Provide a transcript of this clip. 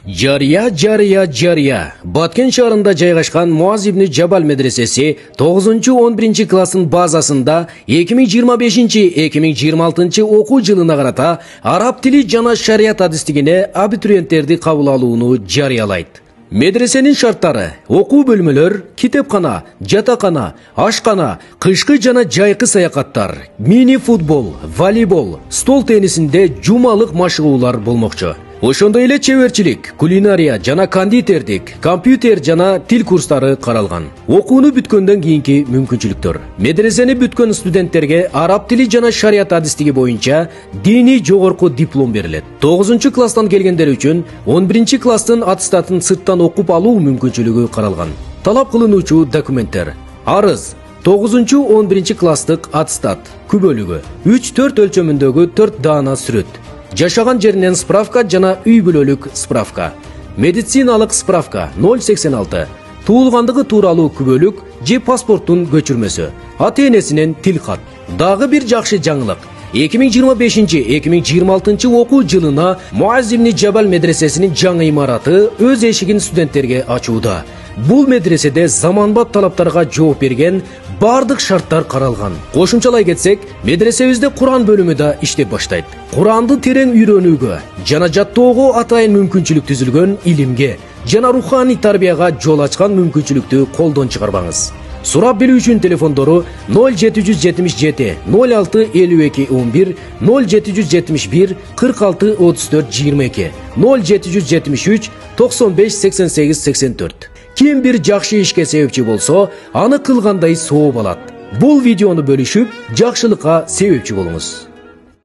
Жария. Баткен шаарында жайгашкан Муаз ибн Жабал медресеси 9-11 класстын базасында 2025-2026 окуу жылына карата араб тили жана шарият адистигине абитуриенттерди кабыл алууну жарыялайт. Медресенин шарттары: окуу бөлмөлөр, китепкана, жатакана, ашкана, кышкы жана жайкы саякаттар, мини футбол, волейбол, стол теннисинде жумалык машыгуулар болмокчу. Ошондой эле чеберчилик, кулинария жана кондитердик, компьютер жана тил курстары каралган. Окууну бүткөндөн кийинки мүмкүнчүлүктөр: медресени бүткөн студенттерге араб тили жана шарият адистиги боюнча диний жогорку диплом берилет. 9-класстан келгендер үчүн 11-класстын аттестатын сырттан окуп алуу мүмкүнчүлүгү каралган. Талап кылынуучу документтер: арыз, 9-11-класстык аттестат, күбөлүгү, 3-4 өлчөмүндөгү 4 даана сүрөт, жашаган жеринен справка жана үй бүлөлүк справка, медициналык справка 086, туулгандыгы тууралуу күбөлүк же паспорттун көчүрмөсү, ата-энесинен тил кат. Дагы бир жакшы жаңылык: 2025-2026 окуу жылына Муаз ибн Жабал медресесинин жаңы имараты өз эшигин студенттерге ачууда. Бул медреседе заманбап талаптарга жооп берген бардык шарттар каралган. Кошумчалай кетсек, медресебизде Куран бөлүмү да иштеп баштайт. Куранды терең үйрөнүүгө жана жаттоого атайын мүмкүнчүлүк түзүлгөн, илимге жана руханий тарбияга жол ачкан мүмкүнчүлүктү колдон чыгарбаңыз. Сурап билүү үчүн телефондору 0777 06 52 11, 0771 46 34 22, 0773 95 88 84. Ким бир жакшы ишке себепчи болсо, аны кылгандай сооп алат. Бул видеону бөлүшүп, жакшылыкка себепчи болуңуз.